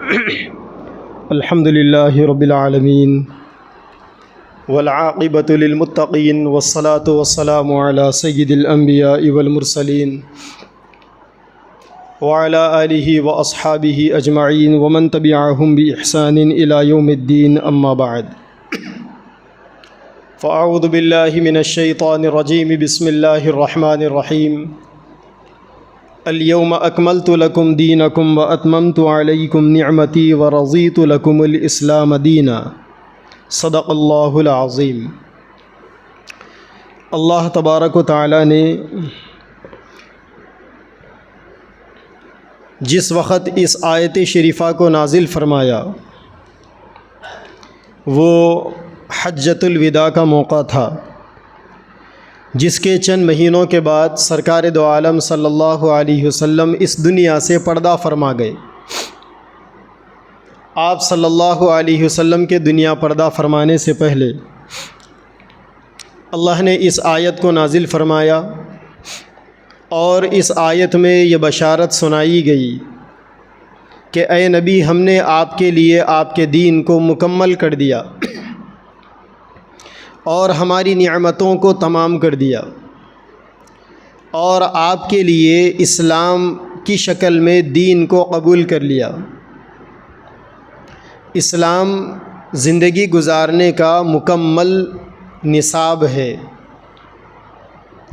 الحمد للہ رب العالمین والعاقبۃ للمتقین والصلاة والسلام علی سید الانبیاء والمرسلین وعلی آلہ واصحابہ اجمعین ومن تبعہم بإحسان الی یوم الدین اما بعد فاعوذ باللہ من الشیطان الرجیم بسم اللہ الرحمن الرحیم اليوم اکملت لکم دینکم واتممت علیکم نعمتی ورضیت لکم الاسلام دینا صدق اللہ العظیم۔ اللہ تبارک و تعالی نے جس وقت اس آیت شریفہ کو نازل فرمایا وہ حجۃ الوداع کا موقع تھا، جس کے چند مہینوں کے بعد سرکار دو عالم صلی اللہ علیہ وسلم اس دنیا سے پردہ فرما گئے۔ آپ صلی اللہ علیہ وسلم کے دنیا پردہ فرمانے سے پہلے اللہ نے اس آیت کو نازل فرمایا اور اس آیت میں یہ بشارت سنائی گئی کہ اے نبی، ہم نے آپ کے لیے آپ کے دین کو مکمل کر دیا اور ہماری نعمتوں کو تمام کر دیا، اور آپ کے لیے اسلام کی شکل میں دین کو قبول کر لیا۔ اسلام زندگی گزارنے کا مکمل نصاب ہے،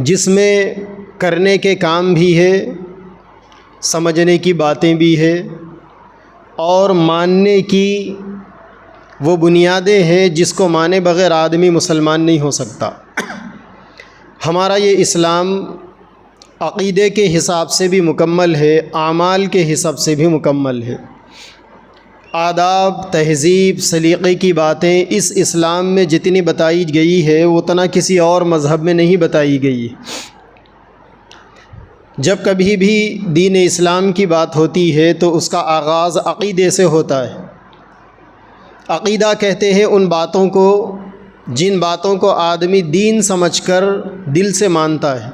جس میں کرنے کے کام بھی ہے، سمجھنے کی باتیں بھی ہے، اور ماننے کی وہ بنیادیں ہیں جس کو مانے بغیر آدمی مسلمان نہیں ہو سکتا۔ ہمارا یہ اسلام عقیدے کے حساب سے بھی مکمل ہے، اعمال کے حساب سے بھی مکمل ہے۔ آداب، تہذیب، سلیقے کی باتیں اس اسلام میں جتنی بتائی گئی ہے اتنا کسی اور مذہب میں نہیں بتائی گئی۔ جب کبھی بھی دین اسلام کی بات ہوتی ہے تو اس کا آغاز عقیدے سے ہوتا ہے۔ عقیدہ کہتے ہیں ان باتوں کو جن باتوں کو آدمی دین سمجھ کر دل سے مانتا ہے،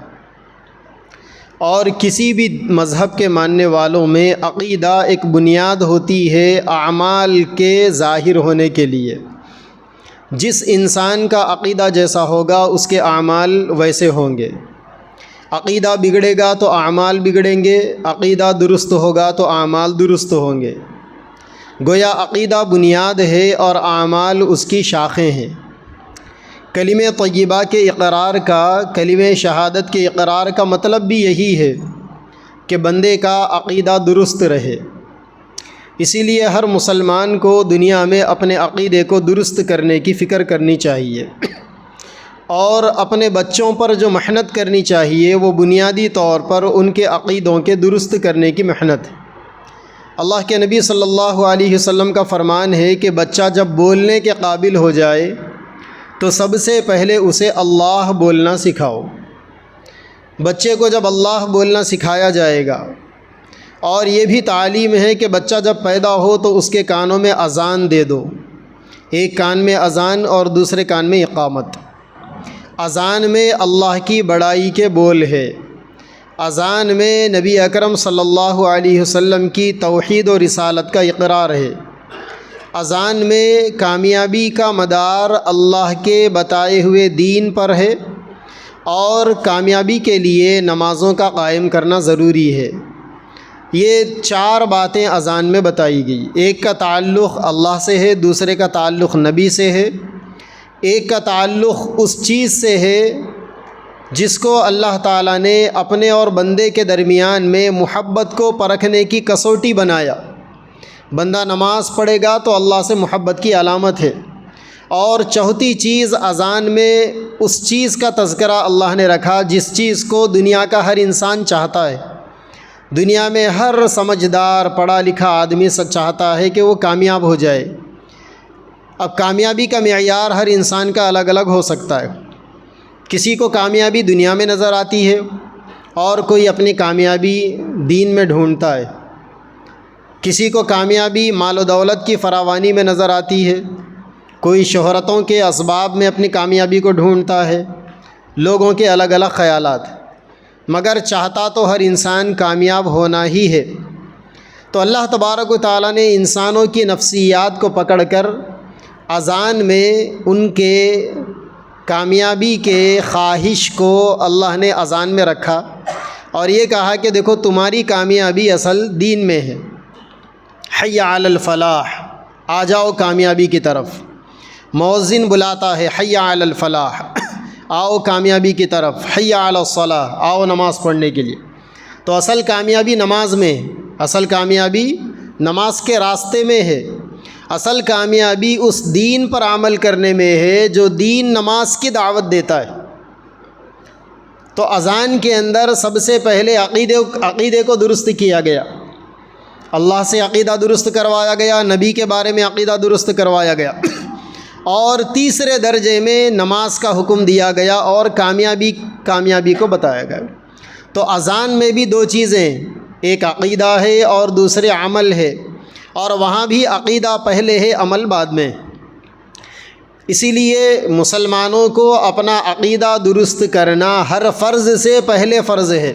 اور کسی بھی مذہب کے ماننے والوں میں عقیدہ ایک بنیاد ہوتی ہے اعمال کے ظاہر ہونے کے لیے۔ جس انسان کا عقیدہ جیسا ہوگا اس کے اعمال ویسے ہوں گے۔ عقیدہ بگڑے گا تو اعمال بگڑیں گے، عقیدہ درست ہوگا تو اعمال درست ہوں گے۔ گویا عقیدہ بنیاد ہے اور اعمال اس کی شاخیں ہیں۔ کلمہ طیبہ کے اقرار کا، کلمہ شہادت کے اقرار کا مطلب بھی یہی ہے کہ بندے کا عقیدہ درست رہے۔ اسی لیے ہر مسلمان کو دنیا میں اپنے عقیدے کو درست کرنے کی فکر کرنی چاہیے، اور اپنے بچوں پر جو محنت کرنی چاہیے وہ بنیادی طور پر ان کے عقیدوں کے درست کرنے کی محنت ہے۔ اللہ کے نبی صلی اللہ علیہ وسلم کا فرمان ہے کہ بچہ جب بولنے کے قابل ہو جائے تو سب سے پہلے اسے اللہ بولنا سکھاؤ۔ بچے کو جب اللہ بولنا سکھایا جائے گا، اور یہ بھی تعلیم ہے کہ بچہ جب پیدا ہو تو اس کے کانوں میں اذان دے دو، ایک کان میں اذان اور دوسرے کان میں اقامت۔ اذان میں اللہ کی بڑائی کے بول ہے، اذان میں نبی اکرم صلی اللہ علیہ وسلم کی توحید و رسالت کا اقرار ہے۔ اذان میں کامیابی کا مدار اللہ کے بتائے ہوئے دین پر ہے، اور کامیابی کے لیے نمازوں کا قائم کرنا ضروری ہے۔ یہ چار باتیں اذان میں بتائی گئی۔ ایک کا تعلق اللہ سے ہے، دوسرے کا تعلق نبی سے ہے، ایک کا تعلق اس چیز سے ہے جس کو اللہ تعالیٰ نے اپنے اور بندے کے درمیان میں محبت کو پرکھنے کی کسوٹی بنایا۔ بندہ نماز پڑھے گا تو اللہ سے محبت کی علامت ہے۔ اور چوتھی چیز اذان میں اس چیز کا تذکرہ اللہ نے رکھا جس چیز کو دنیا کا ہر انسان چاہتا ہے۔ دنیا میں ہر سمجھدار پڑھا لکھا آدمی سب چاہتا ہے کہ وہ کامیاب ہو جائے۔ اب کامیابی کا معیار ہر انسان کا الگ الگ ہو سکتا ہے۔ کسی کو کامیابی دنیا میں نظر آتی ہے، اور کوئی اپنی کامیابی دین میں ڈھونڈتا ہے۔ کسی کو کامیابی مال و دولت کی فراوانی میں نظر آتی ہے، کوئی شہرتوں کے اسباب میں اپنی کامیابی کو ڈھونڈتا ہے۔ لوگوں کے الگ الگ خیالات، مگر چاہتا تو ہر انسان کامیاب ہونا ہی ہے۔ تو اللہ تبارک و تعالیٰ نے انسانوں کی نفسیات کو پکڑ کر اذان میں ان کے کامیابی کے خواہش کو اللہ نے اذان میں رکھا اور یہ کہا کہ دیکھو تمہاری کامیابی اصل دین میں ہے۔ حی علی الفلاح، آ جاؤ کامیابی کی طرف۔ مؤذن بلاتا ہے حی علی الفلاح، آؤ کامیابی کی طرف۔ حی علی الصلاح، آؤ نماز پڑھنے کے لیے۔ تو اصل کامیابی نماز میں ہے، اصل کامیابی نماز کے راستے میں ہے، اصل کامیابی اس دین پر عمل کرنے میں ہے جو دین نماز کی دعوت دیتا ہے۔ تو اذان کے اندر سب سے پہلے عقیدے کو درست کیا گیا، اللہ سے عقیدہ درست کروایا گیا، نبی کے بارے میں عقیدہ درست کروایا گیا، اور تیسرے درجے میں نماز کا حکم دیا گیا اور کامیابی کو بتایا گیا۔ تو اذان میں بھی دو چیزیں، ایک عقیدہ ہے اور دوسرے عمل ہے، اور وہاں بھی عقیدہ پہلے ہے عمل بعد میں۔ اسی لیے مسلمانوں کو اپنا عقیدہ درست کرنا ہر فرض سے پہلے فرض ہے۔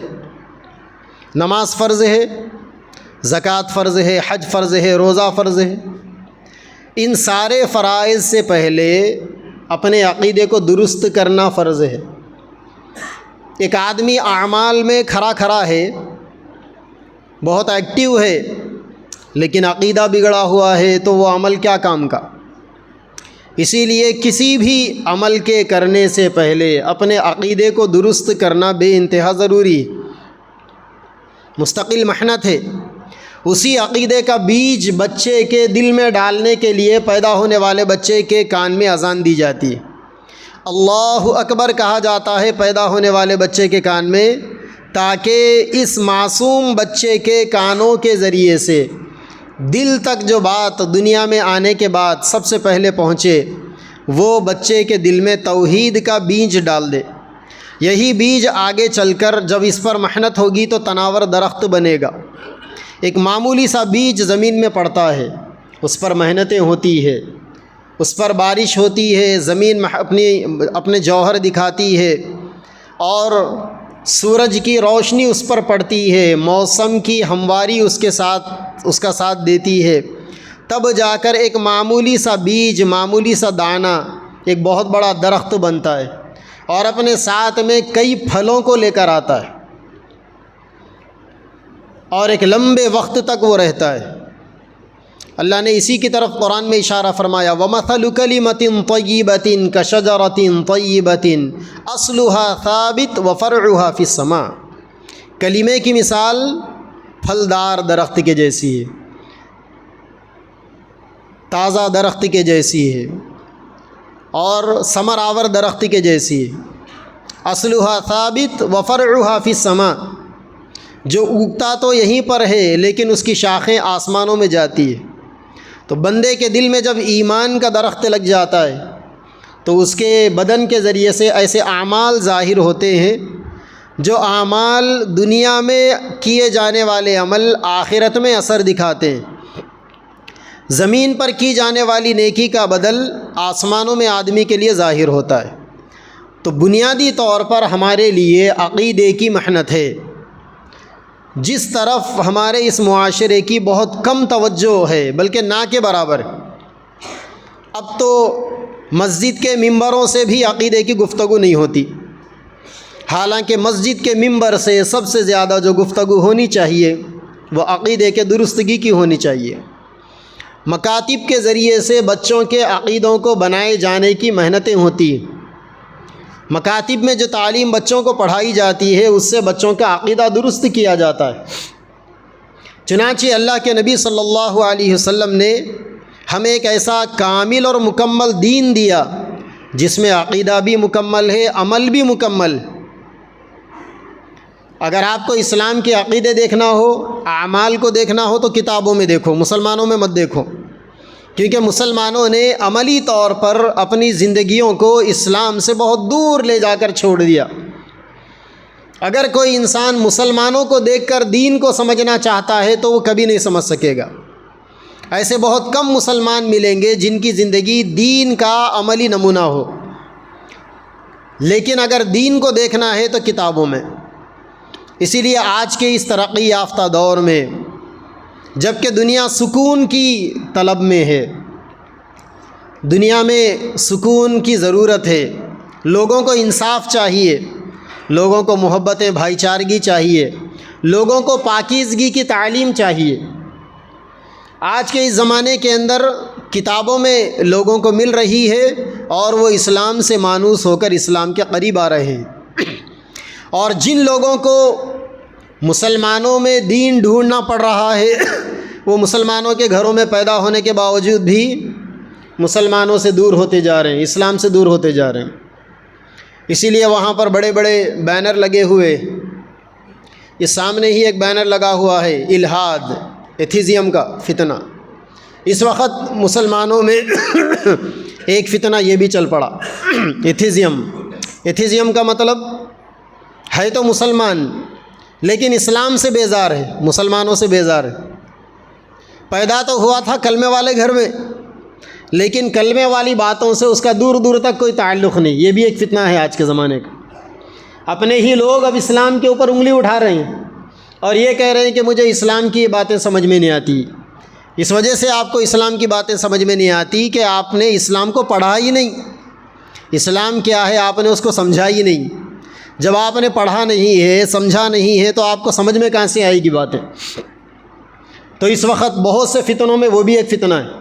نماز فرض ہے، زکوٰۃ فرض ہے، حج فرض ہے، روزہ فرض ہے۔ ان سارے فرائض سے پہلے اپنے عقیدے کو درست کرنا فرض ہے۔ ایک آدمی اعمال میں کھڑا ہے، بہت ایکٹیو ہے، لیکن عقیدہ بگڑا ہوا ہے تو وہ عمل کیا کام کا؟ اسی لیے کسی بھی عمل کے کرنے سے پہلے اپنے عقیدے کو درست کرنا بے انتہا ضروری، مستقل محنت ہے۔ اسی عقیدے کا بیج بچے کے دل میں ڈالنے کے لیے پیدا ہونے والے بچے کے کان میں اذان دی جاتی ہے، اللہ اکبر کہا جاتا ہے پیدا ہونے والے بچے کے کان میں، تاکہ اس معصوم بچے کے کانوں کے ذریعے سے دل تک جو بات دنیا میں آنے کے بعد سب سے پہلے پہنچے، وہ بچے کے دل میں توحید کا بیج ڈال دے۔ یہی بیج آگے چل کر جب اس پر محنت ہوگی تو تناور درخت بنے گا۔ ایک معمولی سا بیج زمین میں پڑتا ہے، اس پر محنتیں ہوتی ہے، اس پر بارش ہوتی ہے، زمین اپنے جوہر دکھاتی ہے، اور سورج کی روشنی اس پر پڑتی ہے، موسم کی ہمواری اس کا ساتھ دیتی ہے، تب جا کر ایک معمولی سا بیج، معمولی سا دانہ ایک بہت بڑا درخت بنتا ہے اور اپنے ساتھ میں کئی پھلوں کو لے کر آتا ہے، اور ایک لمبے وقت تک وہ رہتا ہے۔ اللہ نے اسی کی طرف قرآن میں اشارہ فرمایا، وَمَثَلُ كَلِمَةٍ طَيِّبَةٍ كَشَجَرَةٍ طَيِّبَةٍ أَصْلُهَا ثَابِتٌ وَفَرْعُهَا فِي السَّمَاءِ۔ کلمے کی مثال پھلدار درخت کے جیسی ہے، تازہ درخت کے جیسی ہے، اور ثمر آور درخت کے جیسی ہے۔ أَصْلُهَا ثَابِتٌ وَفَرْعُهَا فِي السَّمَاءِ، جو اگتا تو یہیں پر ہے لیکن اس کی شاخیں آسمانوں میں جاتی ہے۔ تو بندے کے دل میں جب ایمان کا درخت لگ جاتا ہے تو اس کے بدن کے ذریعے سے ایسے اعمال ظاہر ہوتے ہیں جو اعمال دنیا میں کیے جانے والے عمل آخرت میں اثر دکھاتے ہیں۔ زمین پر کی جانے والی نیکی کا بدل آسمانوں میں آدمی کے لیے ظاہر ہوتا ہے۔ تو بنیادی طور پر ہمارے لیے عقیدے کی محنت ہے، جس طرف ہمارے اس معاشرے کی بہت کم توجہ ہے، بلکہ نہ کے برابر۔ اب تو مسجد کے ممبروں سے بھی عقیدے کی گفتگو نہیں ہوتی، حالانکہ مسجد کے ممبر سے سب سے زیادہ جو گفتگو ہونی چاہیے وہ عقیدے کے درستگی کی ہونی چاہیے۔ مکاتب کے ذریعے سے بچوں کے عقیدوں کو بنائے جانے کی محنتیں ہوتی ہیں۔ مکاتب میں جو تعلیم بچوں کو پڑھائی جاتی ہے اس سے بچوں کا عقیدہ درست کیا جاتا ہے۔ چنانچہ اللہ کے نبی صلی اللہ علیہ وسلم نے ہمیں ایک ایسا کامل اور مکمل دین دیا جس میں عقیدہ بھی مکمل ہے، عمل بھی مکمل۔ اگر آپ کو اسلام کے عقیدے دیکھنا ہو، اعمال کو دیکھنا ہو تو کتابوں میں دیکھو، مسلمانوں میں مت دیکھو، کیونکہ مسلمانوں نے عملی طور پر اپنی زندگیوں کو اسلام سے بہت دور لے جا کر چھوڑ دیا۔ اگر کوئی انسان مسلمانوں کو دیکھ کر دین کو سمجھنا چاہتا ہے تو وہ کبھی نہیں سمجھ سکے گا۔ ایسے بہت کم مسلمان ملیں گے جن کی زندگی دین کا عملی نمونہ ہو، لیکن اگر دین کو دیکھنا ہے تو کتابوں میں۔ اسی لیے آج کے اس ترقی یافتہ دور میں جبکہ دنیا سکون کی طلب میں ہے، دنیا میں سکون کی ضرورت ہے، لوگوں کو انصاف چاہیے، لوگوں کو محبت بھائی چارگی چاہیے، لوگوں کو پاکیزگی کی تعلیم چاہیے۔ آج کے اس زمانے کے اندر کتابوں میں لوگوں کو مل رہی ہے اور وہ اسلام سے مانوس ہو کر اسلام کے قریب آ رہے ہیں، اور جن لوگوں کو مسلمانوں میں دین ڈھونڈنا پڑ رہا ہے وہ مسلمانوں کے گھروں میں پیدا ہونے کے باوجود بھی مسلمانوں سے دور ہوتے جا رہے ہیں، اسلام سے دور ہوتے جا رہے ہیں۔ اسی لیے وہاں پر بڑے بڑے بینر لگے ہوئے، یہ سامنے ہی ایک بینر لگا ہوا ہے، الحاد، ایتھیزم کا فتنہ۔ اس وقت مسلمانوں میں ایک فتنہ یہ بھی چل پڑا، ایتھیزم۔ ایتھیزم کا مطلب ہے تو مسلمان لیکن اسلام سے بیزار ہے، مسلمانوں سے بیزار ہے۔ پیدا تو ہوا تھا کلمے والے گھر میں، لیکن کلمے والی باتوں سے اس کا دور دور تک کوئی تعلق نہیں۔ یہ بھی ایک فتنہ ہے آج کے زمانے کا۔ اپنے ہی لوگ اب اسلام کے اوپر انگلی اٹھا رہے ہیں اور یہ کہہ رہے ہیں کہ مجھے اسلام کی باتیں سمجھ میں نہیں آتی۔ اس وجہ سے آپ کو اسلام کی باتیں سمجھ میں نہیں آتی کہ آپ نے اسلام کو پڑھا ہی نہیں۔ اسلام کیا ہے آپ نے اس کو سمجھا ہی نہیں۔ جب آپ نے پڑھا نہیں ہے، سمجھا نہیں ہے، تو آپ کو سمجھ میں کہاں سے آئے گی باتیں؟ تو اس وقت بہت سے فتنوں میں وہ بھی ایک فتنہ ہے۔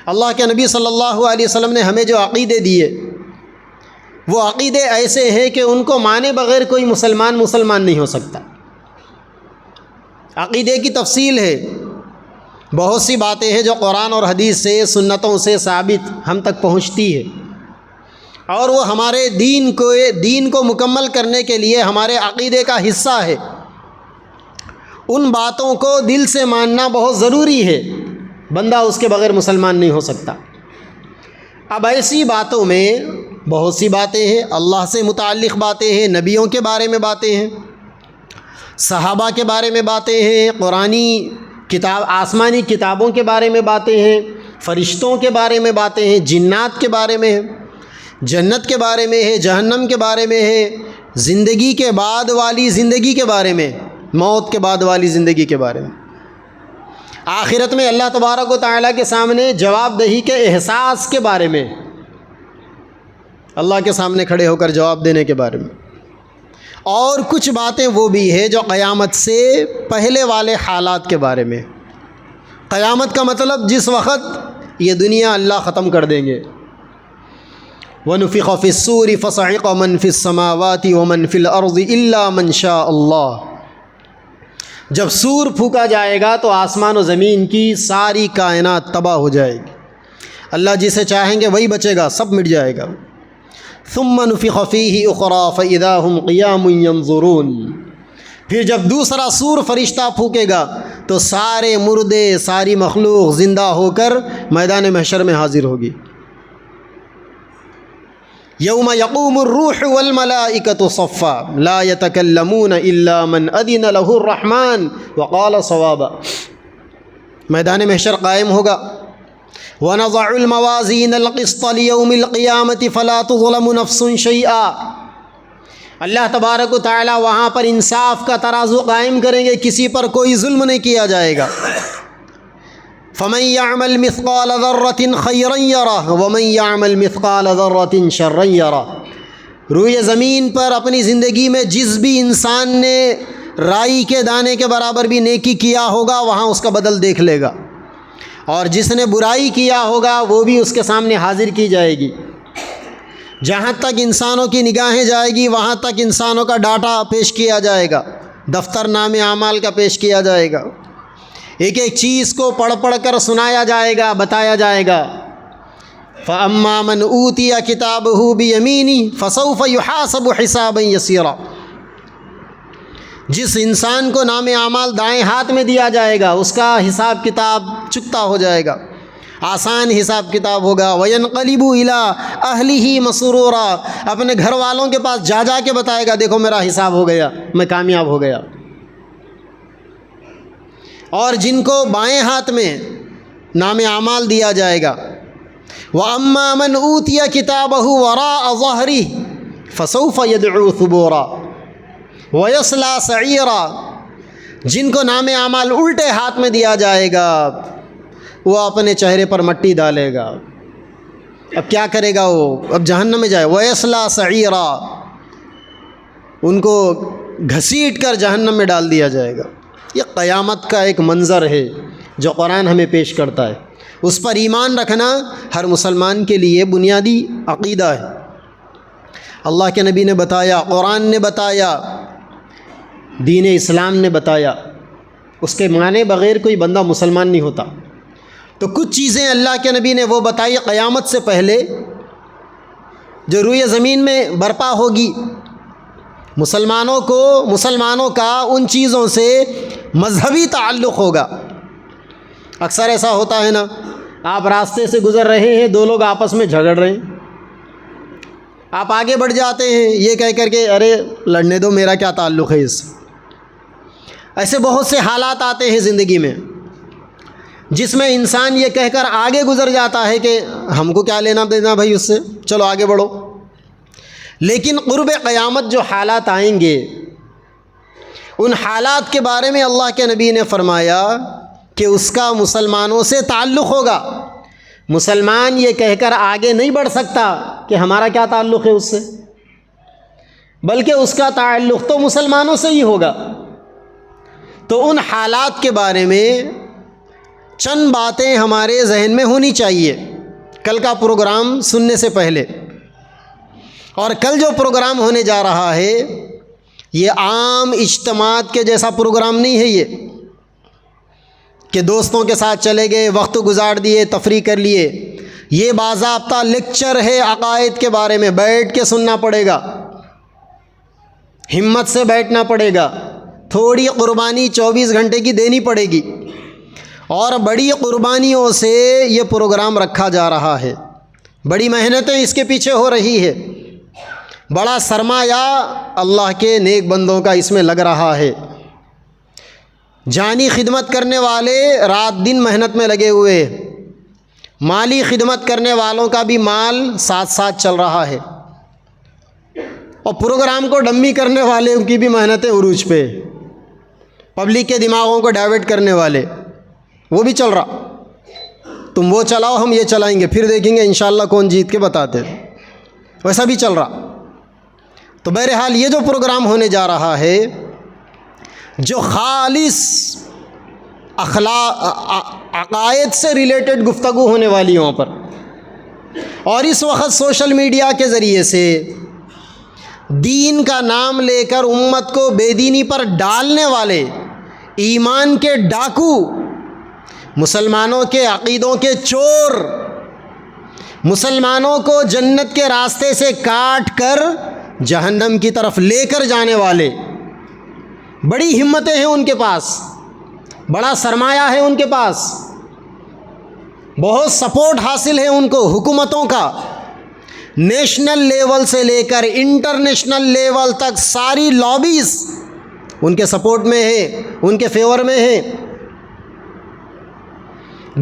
اللہ کے نبی صلی اللہ علیہ وسلم نے ہمیں جو عقیدے دیے وہ عقیدے ایسے ہیں کہ ان کو مانے بغیر کوئی مسلمان نہیں ہو سکتا۔ عقیدے کی تفصیل ہے، بہت سی باتیں ہیں جو قرآن اور حدیث سے، سنتوں سے ثابت ہم تک پہنچتی ہے، اور وہ ہمارے دین کو مکمل کرنے کے لیے ہمارے عقیدے کا حصہ ہے۔ ان باتوں کو دل سے ماننا بہت ضروری ہے، بندہ اس کے بغیر مسلمان نہیں ہو سکتا۔ اب ایسی باتوں میں بہت سی باتیں ہیں، اللہ سے متعلق باتیں ہیں، نبیوں کے بارے میں باتیں ہیں، صحابہ کے بارے میں باتیں ہیں، قرآنی کتاب، آسمانی کتابوں کے بارے میں باتیں ہیں، فرشتوں کے بارے میں باتیں ہیں، جنات کے بارے میں ہیں، جنت کے بارے میں ہے، جہنم کے بارے میں ہے، زندگی کے بعد والی زندگی کے بارے میں، موت کے بعد والی زندگی کے بارے میں، آخرت میں اللہ تبارک و تعالیٰ کے سامنے جواب دہی کے احساس کے بارے میں، اللہ کے سامنے کھڑے ہو کر جواب دینے کے بارے میں، اور کچھ باتیں وہ بھی ہے جو قیامت سے پہلے والے حالات کے بارے میں۔ قیامت کا مطلب جس وقت یہ دنیا اللہ ختم کر دیں گے۔ وَنُفِخَ فِي الصُّورِ فَصَعِقَ مَن فِي السَّمَاوَاتِ وَمَن فِي الْأَرْضِ إِلَّا مَن شَاءَ اللَّهُ۔ جب سور پھونکا جائے گا تو آسمان و زمین کی ساری کائنات تباہ ہو جائے گی، اللہ جسے چاہیں گے وہی بچے گا، سب مٹ جائے گا۔ ثُمَّ نُفِخَ فِيهِ أُخْرَىٰ فَإِذَا هُمْ قِيَامٌ يَنظُرُونَ۔ پھر جب دوسرا سور فرشتہ پھونکے گا تو سارے مردے، ساری مخلوق زندہ ہو کر میدان محشر میں حاضر ہوگی۔ یوم یقوم الروح والملائکۃ صفا لا یتکلمون الا من اذن له الرحمن وقال صوابا۔ میدان محشر قائم ہوگا۔ ونضع الموازین القسط لیوم القیامۃ فلا تظلم نفس شیئا۔ اللہ تبارک و تعالی وہاں پر انصاف کا ترازو قائم کریں گے، کسی پر کوئی ظلم نہیں کیا جائے گا۔ فمن يعمل مثقال ذرة خيرا يره ومن يعمل مثقال ذرة شرا يره۔ روئے زمین پر اپنی زندگی میں جس بھی انسان نے رائی کے دانے کے برابر بھی نیکی کیا ہوگا وہاں اس کا بدل دیکھ لے گا، اور جس نے برائی کیا ہوگا وہ بھی اس کے سامنے حاضر کی جائے گی۔ جہاں تک انسانوں کی نگاہیں جائے گی وہاں تک انسانوں کا ڈاٹا پیش کیا جائے گا، دفتر نامے اعمال کا پیش کیا جائے گا، ایک ایک چیز کو پڑھ پڑھ کر سنایا جائے گا، بتایا جائے گا۔ فَأَمَّا مَنْ أُوتِيَ كِتَابَهُ بِيَمِينِهِ فَسَوْفَ يُحَاسَبُ حِسَابًا يَسِيرًا۔ جس انسان کو نام اعمال دائیں ہاتھ میں دیا جائے گا اس کا حساب کتاب چکتا ہو جائے گا، آسان حساب کتاب ہوگا۔ وَيَنْقَلِبُ إِلَىٰ أَهْلِهِ مَسْرُورًا۔ اپنے گھر والوں کے پاس جا کے بتائے گا دیکھو میرا حساب ہو گیا، میں کامیاب ہو گیا۔ اور جن کو بائیں ہاتھ میں نام اعمال دیا جائے گا، وَأَمَّا مَنْ أُوتِيَ كِتَابَهُ وَرَاءَ ظَهْرِهِ فَسَوْفَ يَدْعُو ثُبُورًا وَيَصْلَىٰ سَعِيرًا۔ جن کو نام اعمال الٹے ہاتھ میں دیا جائے گا وہ اپنے چہرے پر مٹی ڈالے گا. اب کیا کرے گا وہ؟ اب جہنم میں جائے. وَيَصْلَىٰ سَعِيرًا، ان کو گھسیٹ کر جہنم میں ڈال دیا جائے گا. یہ قیامت کا ایک منظر ہے جو قرآن ہمیں پیش کرتا ہے. اس پر ایمان رکھنا ہر مسلمان کے لیے بنیادی عقیدہ ہے. اللہ کے نبی نے بتایا، قرآن نے بتایا، دین اسلام نے بتایا. اس کے معنی بغیر کوئی بندہ مسلمان نہیں ہوتا. تو کچھ چیزیں اللہ کے نبی نے وہ بتائی قیامت سے پہلے جو روئے زمین میں برپا ہوگی. مسلمانوں کا ان چیزوں سے مذہبی تعلق ہوگا. اکثر ایسا ہوتا ہے نا، آپ راستے سے گزر رہے ہیں، دو لوگ آپس میں جھگڑ رہے ہیں، آپ آگے بڑھ جاتے ہیں یہ کہہ کر کے ارے لڑنے دو، میرا کیا تعلق ہے اس سے. ایسے بہت سے حالات آتے ہیں زندگی میں جس میں انسان یہ کہہ کر آگے گزر جاتا ہے کہ ہم کو کیا لینا دینا بھائی اس سے، چلو آگے بڑھو. لیکن قرب قیامت جو حالات آئیں گے ان حالات کے بارے میں اللہ کے نبی نے فرمایا کہ اس کا مسلمانوں سے تعلق ہوگا. مسلمان یہ کہہ کر آگے نہیں بڑھ سکتا کہ ہمارا کیا تعلق ہے اس سے، بلکہ اس کا تعلق تو مسلمانوں سے ہی ہوگا. تو ان حالات کے بارے میں چند باتیں ہمارے ذہن میں ہونی چاہیے کل کا پروگرام سننے سے پہلے. اور کل جو پروگرام ہونے جا رہا ہے یہ عام اجتماعات کے جیسا پروگرام نہیں ہے، یہ کہ دوستوں کے ساتھ چلے گئے، وقت گزار دیے، تفریح کر لیے. یہ باضابطہ لیکچر ہے عقائد کے بارے میں، بیٹھ کے سننا پڑے گا، ہمت سے بیٹھنا پڑے گا. تھوڑی قربانی 24 گھنٹے کی دینی پڑے گی، اور بڑی قربانیوں سے یہ پروگرام رکھا جا رہا ہے. بڑی محنتیں اس کے پیچھے ہو رہی ہے، بڑا سرمایہ اللہ کے نیک بندوں کا اس میں لگ رہا ہے. جانی خدمت کرنے والے رات دن محنت میں لگے ہوئے، مالی خدمت کرنے والوں کا بھی مال ساتھ ساتھ چل رہا ہے، اور پروگرام کو ڈمی کرنے والے ان کی بھی محنتیں عروج پہ، پبلک کے دماغوں کو ڈائیورٹ کرنے والے وہ بھی چل رہا. تم وہ چلاؤ ہم یہ چلائیں گے، پھر دیکھیں گے انشاءاللہ کون جیت کے بتاتے، ویسا بھی چل رہا. تو بہرحال یہ جو پروگرام ہونے جا رہا ہے جو خالص عقائد سے ریلیٹڈ گفتگو ہونے والی وہاں پر، اور اس وقت سوشل میڈیا کے ذریعے سے دین کا نام لے کر امت کو بے دینی پر ڈالنے والے ایمان کے ڈاکو، مسلمانوں کے عقیدوں کے چور، مسلمانوں کو جنت کے راستے سے کاٹ کر جہنم کی طرف لے کر جانے والے، بڑی ہمتیں ہیں ان کے پاس، بڑا سرمایہ ہے ان کے پاس، بہت سپورٹ حاصل ہے ان کو حکومتوں کا. نیشنل لیول سے لے کر انٹرنیشنل لیول تک ساری لابیز ان کے سپورٹ میں ہے، ان کے فیور میں ہے.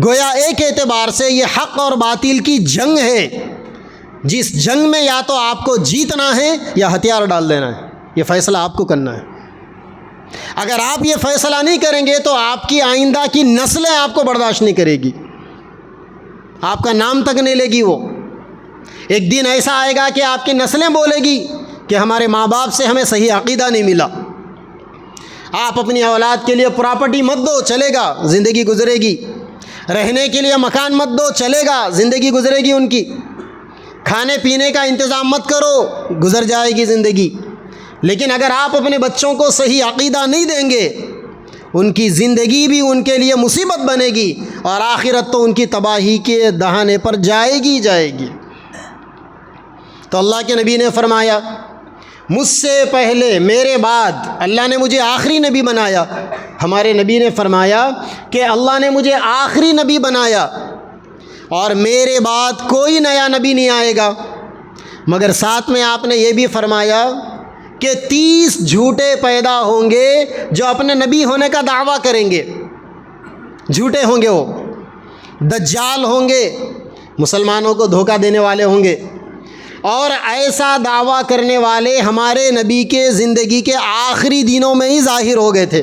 گویا ایک اعتبار سے یہ حق اور باطل کی جنگ ہے، جس جنگ میں یا تو آپ کو جیتنا ہے یا ہتھیار ڈال دینا ہے. یہ فیصلہ آپ کو کرنا ہے. اگر آپ یہ فیصلہ نہیں کریں گے تو آپ کی آئندہ کی نسلیں آپ کو برداشت نہیں کرے گی، آپ کا نام تک نہیں لے گی. وہ ایک دن ایسا آئے گا کہ آپ کی نسلیں بولے گی کہ ہمارے ماں باپ سے ہمیں صحیح عقیدہ نہیں ملا. آپ اپنی اولاد کے لیے پراپرٹی مت دو، چلے گا، زندگی گزرے گی. رہنے کے لیے مکان مت دو، چلے گا، زندگی گزرے گی ان کی. کھانے پینے کا انتظام مت کرو، گزر جائے گی زندگی. لیکن اگر آپ اپنے بچوں کو صحیح عقیدہ نہیں دیں گے ان کی زندگی بھی ان کے لیے مصیبت بنے گی، اور آخرت تو ان کی تباہی کے دہانے پر جائے گی. تو اللہ کے نبی نے فرمایا مجھ سے پہلے میرے بعد اللہ نے مجھے آخری نبی بنایا. ہمارے نبی نے فرمایا کہ اللہ نے مجھے آخری نبی بنایا اور میرے بعد کوئی نیا نبی نہیں آئے گا. مگر ساتھ میں آپ نے یہ بھی فرمایا کہ 30 جھوٹے پیدا ہوں گے جو اپنے نبی ہونے کا دعویٰ کریں گے. جھوٹے ہوں گے، وہ دجال ہوں گے، مسلمانوں کو دھوکہ دینے والے ہوں گے. اور ایسا دعویٰ کرنے والے ہمارے نبی کے زندگی کے آخری دنوں میں ہی ظاہر ہو گئے تھے.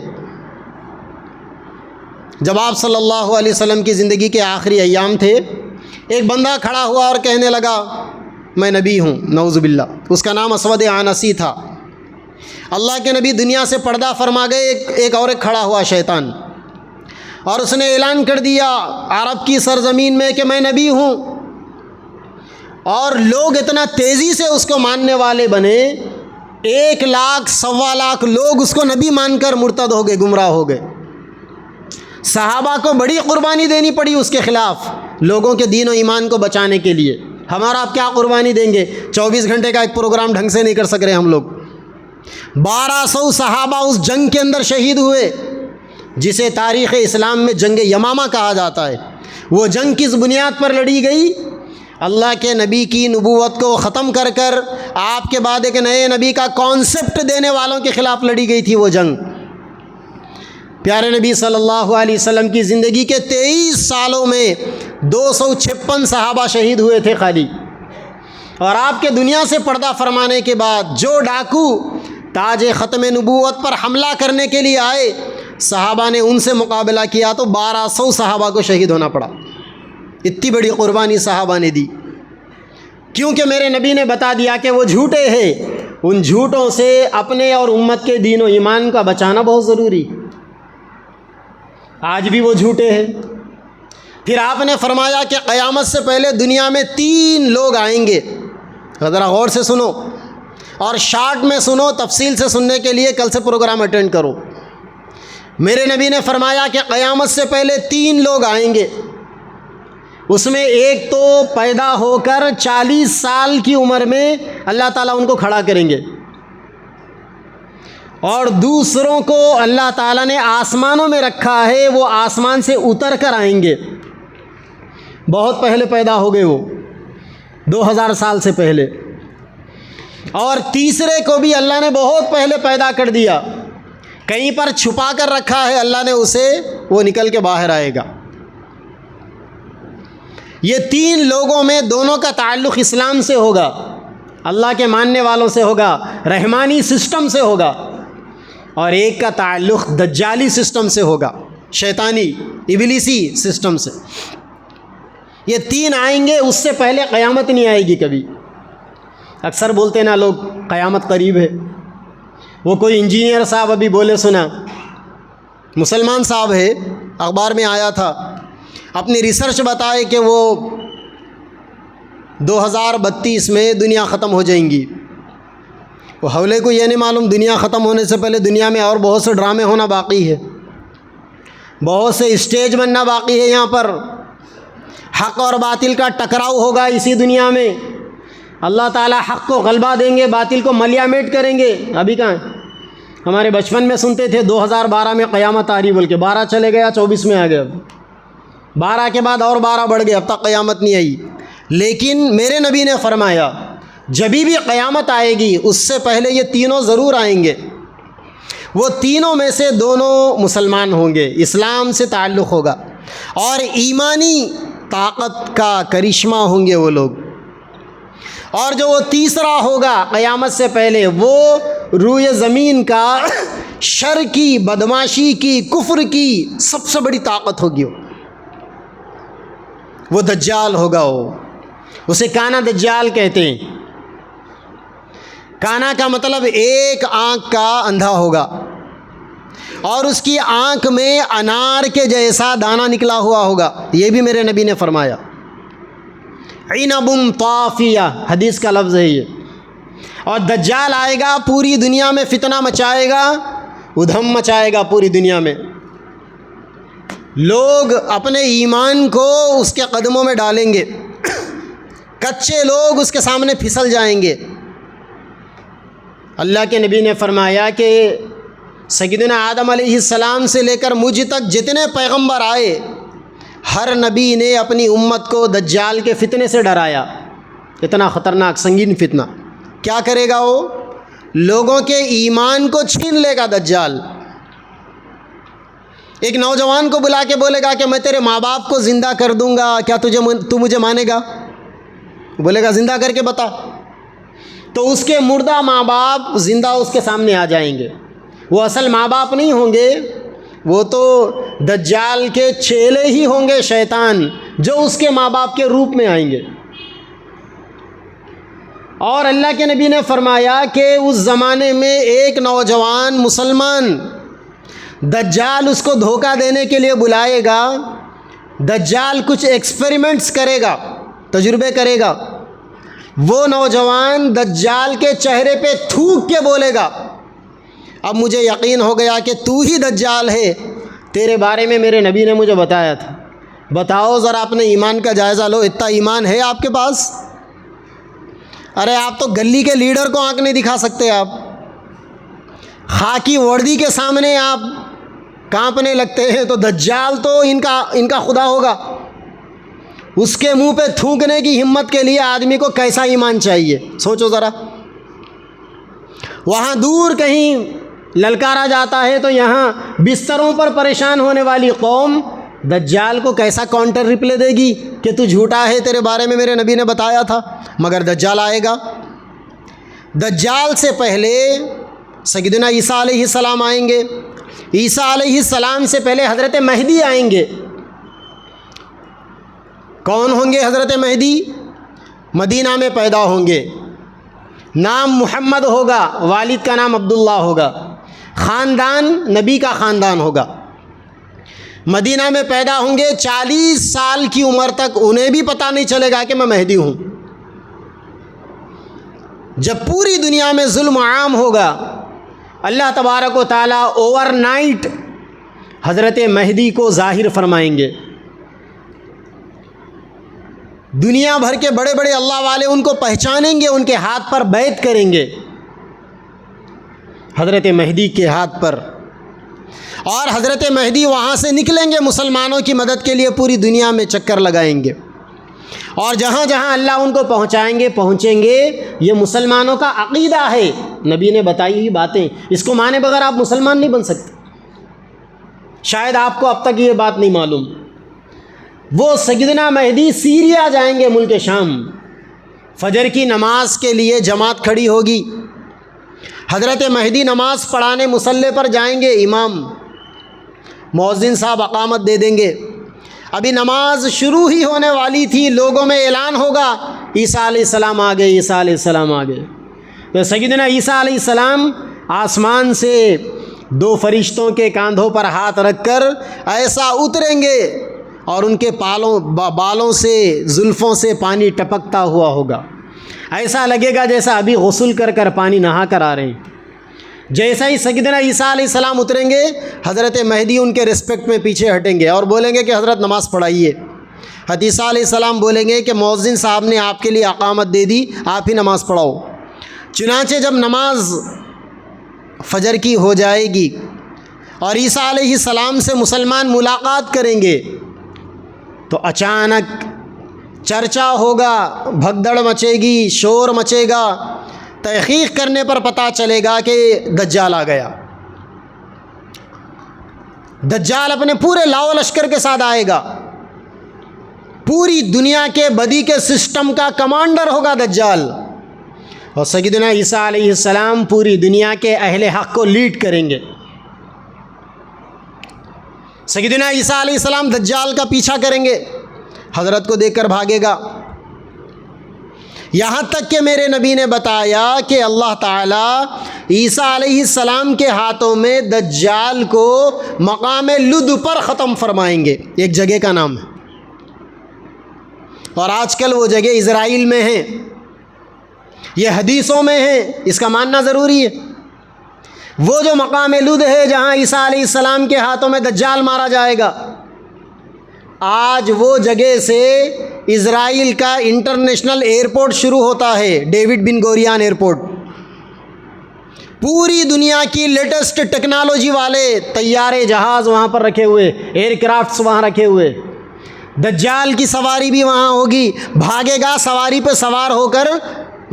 جب آپ صلی اللہ علیہ وسلم کی زندگی کے آخری ایام تھے، ایک بندہ کھڑا ہوا اور کہنے لگا میں نبی ہوں، نعوذ باللہ۔ اس کا نام اسود عنسی تھا۔ اللہ کے نبی دنیا سے پردہ فرما گئے، ایک اور کھڑا ہوا شیطان، اور اس نے اعلان کر دیا عرب کی سرزمین میں کہ میں نبی ہوں، اور لوگ اتنا تیزی سے اس کو ماننے والے بنے، 1 لاکھ 1.25 لاکھ لوگ اس کو نبی مان کر مرتد ہو گئے، گمراہ ہو گئے۔ صحابہ کو بڑی قربانی دینی پڑی اس کے خلاف، لوگوں کے دین و ایمان کو بچانے کے لیے۔ ہمارا آپ کیا قربانی دیں گے؟ 24 گھنٹے کا ایک پروگرام ڈھنگ سے نہیں کر سک رہے ہم لوگ۔ 1200 صحابہ اس جنگ کے اندر شہید ہوئے، جسے تاریخ اسلام میں جنگ یمامہ کہا جاتا ہے۔ وہ جنگ کس بنیاد پر لڑی گئی؟ اللہ کے نبی کی نبوت کو ختم کر کر آپ کے بعد ایک نئے نبی کا کانسیپٹ دینے والوں کے خلاف لڑی گئی تھی وہ جنگ۔ پیارے نبی صلی اللہ علیہ وسلم کی زندگی کے 23 سالوں میں 256 صحابہ شہید ہوئے تھے خالی، اور آپ کے دنیا سے پردہ فرمانے کے بعد جو ڈاکو تاج ختم نبوت پر حملہ کرنے کے لیے آئے، صحابہ نے ان سے مقابلہ کیا تو 1200 صحابہ کو شہید ہونا پڑا۔ اتنی بڑی قربانی صحابہ نے دی، کیونکہ میرے نبی نے بتا دیا کہ وہ جھوٹے ہیں۔ ان جھوٹوں سے اپنے اور امت کے دین و ایمان کا بچانا بہت ضروری۔ آج بھی وہ جھوٹے ہیں۔ پھر آپ نے فرمایا کہ قیامت سے پہلے دنیا میں 3 لوگ آئیں گے۔ ذرا غور سے سنو اور شارٹ میں سنو، تفصیل سے سننے کے لیے کل سے پروگرام اٹینڈ کرو۔ میرے نبی نے فرمایا کہ قیامت سے پہلے 3 لوگ آئیں گے، اس میں ایک تو پیدا ہو کر 40 سال کی عمر میں اللہ تعالیٰ ان کو کھڑا کریں گے، اور دوسروں کو اللہ تعالیٰ نے آسمانوں میں رکھا ہے، وہ آسمان سے اتر کر آئیں گے، بہت پہلے پیدا ہو گئے وہ 2000 سال سے پہلے۔ اور تیسرے کو بھی اللہ نے بہت پہلے پیدا کر دیا، کہیں پر چھپا کر رکھا ہے اللہ نے اسے، وہ نکل کے باہر آئے گا۔ یہ 3 لوگوں میں دونوں کا تعلق اسلام سے ہوگا، اللہ کے ماننے والوں سے ہوگا، رحمانی سسٹم سے ہوگا، اور ایک کا تعلق دجالی سسٹم سے ہوگا، شیطانی ابلیسی سسٹم سے۔ یہ 3 آئیں گے، اس سے پہلے قیامت نہیں آئے گی کبھی۔ اکثر بولتے نا لوگ قیامت قریب ہے۔ وہ کوئی انجینئر صاحب ابھی بولے سنا، مسلمان صاحب ہے، اخبار میں آیا تھا، اپنی ریسرچ بتائے کہ وہ 2032 میں دنیا ختم ہو جائیں گی۔ وہ حولے کو یہ نہیں معلوم دنیا ختم ہونے سے پہلے دنیا میں اور بہت سے ڈرامے ہونا باقی ہے، بہت سے اسٹیج بننا باقی ہے۔ یہاں پر حق اور باطل کا ٹکراؤ ہوگا اسی دنیا میں، اللہ تعالیٰ حق کو غلبہ دیں گے، باطل کو ملیا میٹ کریں گے۔ ابھی کہاں ہمارے بچپن میں سنتے تھے 2012 میں قیامت آ رہی، بول کے 12 چلے گیا، 24 میں آ گیا، 12 کے بعد اور 12 بڑھ گئے، اب تک قیامت نہیں آئی۔ لیکن میرے نبی نے فرمایا جبھی بھی قیامت آئے گی اس سے پہلے یہ تینوں ضرور آئیں گے۔ وہ تینوں میں سے دونوں مسلمان ہوں گے، اسلام سے تعلق ہوگا، اور ایمانی طاقت کا کرشمہ ہوں گے وہ لوگ۔ اور جو وہ تیسرا ہوگا قیامت سے پہلے، وہ روئے زمین کا شر کی، بدماشی کی، کفر کی سب سے بڑی طاقت ہوگی، وہ دجال ہوگا۔ اسے کانا دجال کہتے ہیں۔ کانا کا مطلب ایک آنکھ کا اندھا ہوگا، اور اس کی آنکھ میں انار کے جیسا دانہ نکلا ہوا ہوگا، یہ بھی میرے نبی نے فرمایا۔ عنب طافیہ حدیث کا لفظ ہے یہ۔ اور دجال آئے گا، پوری دنیا میں فتنہ مچائے گا، ادھم مچائے گا پوری دنیا میں۔ لوگ اپنے ایمان کو اس کے قدموں میں ڈالیں گے، کچے لوگ اس کے سامنے پھسل جائیں گے۔ اللہ کے نبی نے فرمایا کہ سیدنا آدم علیہ السلام سے لے کر مجھ تک جتنے پیغمبر آئے، ہر نبی نے اپنی امت کو دجال کے فتنے سے ڈرایا۔ اتنا خطرناک سنگین فتنہ، کیا کرے گا وہ؟ لوگوں کے ایمان کو چھین لے گا دجال۔ ایک نوجوان کو بلا کے بولے گا کہ میں تیرے ماں باپ کو زندہ کر دوں گا، کیا تو مجھے مانے گا؟ بولے گا زندہ کر کے بتا، تو اس کے مردہ ماں باپ زندہ اس کے سامنے آ جائیں گے۔ وہ اصل ماں باپ نہیں ہوں گے، وہ تو دجال کے چیلے ہی ہوں گے، شیطان، جو اس کے ماں باپ کے روپ میں آئیں گے۔ اور اللہ کے نبی نے فرمایا کہ اس زمانے میں ایک نوجوان مسلمان دجال اس کو دھوکہ دینے کے لیے بلائے گا، دجال کچھ ایکسپیریمنٹس کرے گا، تجربے کرے گا، وہ نوجوان دجال کے چہرے پہ تھوک کے بولے گا، اب مجھے یقین ہو گیا کہ تو ہی دجال ہے، تیرے بارے میں میرے نبی نے مجھے بتایا تھا، بتاؤ ذرا اپنے ایمان کا جائزہ لو، اتنا ایمان ہے آپ کے پاس؟ ارے آپ تو گلی کے لیڈر کو آنکھ نہیں دکھا سکتے، آپ خاکی وردی کے سامنے آپ کانپنے لگتے ہیں، تو دجال تو ان کا خدا ہوگا۔ اس کے منہ پہ تھوکنے کی ہمت کے لیے آدمی کو کیسا ایمان چاہیے، سوچو ذرا۔ وہاں دور کہیں للکارا جاتا ہے تو یہاں بستروں پر پریشان ہونے والی قوم دجال کو کیسا کاؤنٹر ریپلے دے گی کہ تو جھوٹا ہے، تیرے بارے میں میرے نبی نے بتایا تھا۔ مگر دجال آئے گا، دجال سے پہلے سیدنا عیسیٰ علیہ السلام آئیں گے، عیسیٰ علیہ السلام سے پہلے حضرت مہدی آئیں گے۔ کون ہوں گے حضرت مہدی؟ مدینہ میں پیدا ہوں گے، نام محمد ہوگا، والد کا نام عبداللہ ہوگا، خاندان نبی کا خاندان ہوگا، مدینہ میں پیدا ہوں گے، 40 سال کی عمر تک انہیں بھی پتہ نہیں چلے گا کہ میں مہدی ہوں۔ جب پوری دنیا میں ظلم عام ہوگا، اللہ تبارک و تعالیٰ اوور نائٹ حضرت مہدی کو ظاہر فرمائیں گے، دنیا بھر کے بڑے بڑے اللہ والے ان کو پہچانیں گے، ان کے ہاتھ پر بیعت کریں گے، حضرت مہدی کے ہاتھ پر، اور حضرت مہدی وہاں سے نکلیں گے، مسلمانوں کی مدد کے لیے پوری دنیا میں چکر لگائیں گے، اور جہاں جہاں اللہ ان کو پہنچیں گے۔ یہ مسلمانوں کا عقیدہ ہے، نبی نے بتائی ہوئی باتیں، اس کو مانے بغیر آپ مسلمان نہیں بن سکتے۔ شاید آپ کو اب تک یہ بات نہیں معلوم، وہ سیدنا مہدی سیریا جائیں گے، ملک شام، فجر کی نماز کے لیے جماعت کھڑی ہوگی، حضرت مہدی نماز پڑھانے مصلی پر جائیں گے، امام مؤذن صاحب اقامت دے دیں گے، ابھی نماز شروع ہی ہونے والی تھی، لوگوں میں اعلان ہوگا عیسیٰ علیہ السلام آ گئے، عیسیٰ علیہ السلام آ گئے، تو سیدنا عیسیٰ علیہ السلام آسمان سے 2 فرشتوں کے کاندھوں پر ہاتھ رکھ کر ایسا اتریں گے، اور ان کے بالوں سے، زلفوں سے پانی ٹپکتا ہوا ہوگا، ایسا لگے گا جیسا ابھی غسل کر پانی نہا کر آ رہے ہیں۔ جیسا ہی سیدنا عیسیٰ علیہ السلام اتریں گے، حضرت مہدی ان کے رسپیکٹ میں پیچھے ہٹیں گے اور بولیں گے کہ حضرت نماز پڑھائیے۔ حضرت عیسیٰ علیہ السلام بولیں گے کہ مؤذن صاحب نے آپ کے لیے اقامت دے دی، آپ ہی نماز پڑھاؤ۔ چنانچہ جب نماز فجر کی ہو جائے گی اور عیسیٰ علیہ السلام سے مسلمان ملاقات کریں گے، تو اچانک چرچا ہوگا، بھگدڑ مچے گی، شور مچے گا، تحقیق کرنے پر پتہ چلے گا کہ دجال آ گیا۔ دجال اپنے پورے لاؤ لشکر کے ساتھ آئے گا، پوری دنیا کے بدی کے سسٹم کا کمانڈر ہوگا دجال، اور سیدنا عیسیٰ علیہ السلام پوری دنیا کے اہل حق کو لیڈ کریں گے۔ سیدنا عیسیٰ علیہ السلام دجال کا پیچھا کریں گے، حضرت کو دیکھ کر بھاگے گا، یہاں تک کہ میرے نبی نے بتایا کہ اللہ تعالیٰ عیسیٰ علیہ السلام کے ہاتھوں میں دجال کو مقام لد پر ختم فرمائیں گے، ایک جگہ کا نام ہے، اور آج کل وہ جگہ اسرائیل میں ہے، یہ حدیثوں میں ہے، اس کا ماننا ضروری ہے۔ وہ جو مقام لد ہے جہاں عیسیٰ علیہ السلام کے ہاتھوں میں دجال مارا جائے گا، آج وہ جگہ سے اسرائیل کا انٹرنیشنل ایئرپورٹ شروع ہوتا ہے، ڈیوڈ بن گوریان ایئرپورٹ۔ پوری دنیا کی لیٹسٹ ٹیکنالوجی والے طیارے جہاز وہاں پر رکھے ہوئے، ایئر کرافٹس وہاں رکھے ہوئے، دجال کی سواری بھی وہاں ہوگی، بھاگے گا سواری پہ سوار ہو کر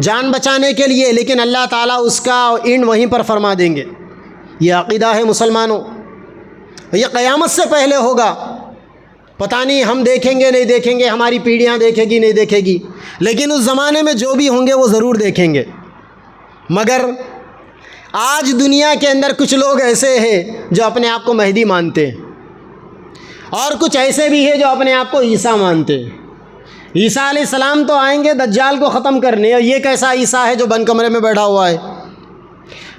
جان بچانے کے لیے، لیکن اللہ تعالیٰ اس کا اینڈ وہیں پر فرما دیں گے۔ یہ عقیدہ ہے مسلمانوں، یہ قیامت سے پہلے ہوگا، پتہ نہیں ہم دیکھیں گے نہیں دیکھیں گے، ہماری پیڑھیاں دیکھے گی نہیں دیکھے گی، لیکن اس زمانے میں جو بھی ہوں گے وہ ضرور دیکھیں گے۔ مگر آج دنیا کے اندر کچھ لوگ ایسے ہیں جو اپنے آپ کو مہدی مانتے ہیں، اور کچھ ایسے بھی ہیں جو اپنے آپ کو عیسیٰ مانتے ہیں۔ عیسیٰ علیہ السلام تو آئیں گے دجال کو ختم کرنے، اور یہ کیسا عیسیٰ ہے جو بند کمرے میں بیٹھا ہوا ہے؟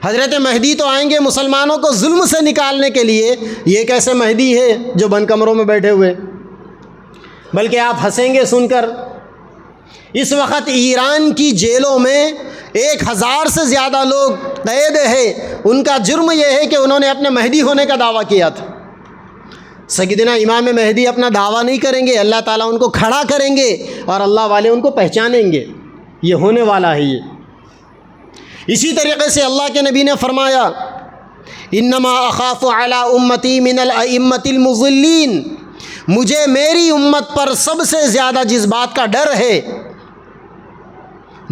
حضرت مہدی تو آئیں گے مسلمانوں کو ظلم سے نکالنے کے لیے، یہ کیسے مہدی ہے جو بند کمروں میں بیٹھے ہوئے؟ بلکہ آپ ہنسیں گے سن کر، اس وقت ایران کی جیلوں میں 1000 سے زیادہ لوگ قید ہیں۔ ان کا جرم یہ ہے کہ انہوں نے اپنے مہدی ہونے کا دعویٰ کیا تھا۔ سیدنا امام مہدی اپنا دعویٰ نہیں کریں گے، اللہ تعالیٰ ان کو کھڑا کریں گے اور اللہ والے ان کو پہچانیں گے، یہ ہونے والا ہے۔ اسی طریقے سے اللہ کے نبی نے فرمایا انما اخاف علی امتی من الائمۃ المضلین، مجھے میری امت پر سب سے زیادہ جس بات کا ڈر ہے،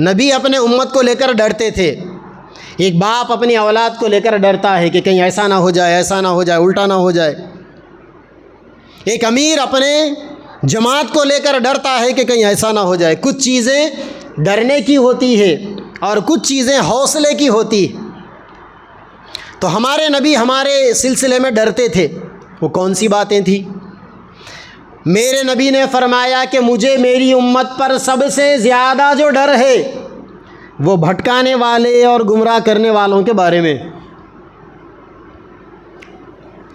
نبی اپنے امت کو لے کر ڈرتے تھے۔ ایک باپ اپنی اولاد کو لے کر ڈرتا ہے کہ کہیں ایسا نہ ہو جائے، ایسا نہ ہو جائے، الٹا نہ ہو جائے۔ ایک امیر اپنے جماعت کو لے کر ڈرتا ہے کہ کہیں ایسا نہ ہو جائے۔ کچھ چیزیں ڈرنے کی ہوتی ہے اور کچھ چیزیں حوصلے کی ہوتی ہے۔ تو ہمارے نبی ہمارے سلسلے میں ڈرتے تھے۔ وہ کون سی باتیں تھیں؟ میرے نبی نے فرمایا کہ مجھے میری امت پر سب سے زیادہ جو ڈر ہے وہ بھٹکانے والے اور گمراہ کرنے والوں کے بارے میں۔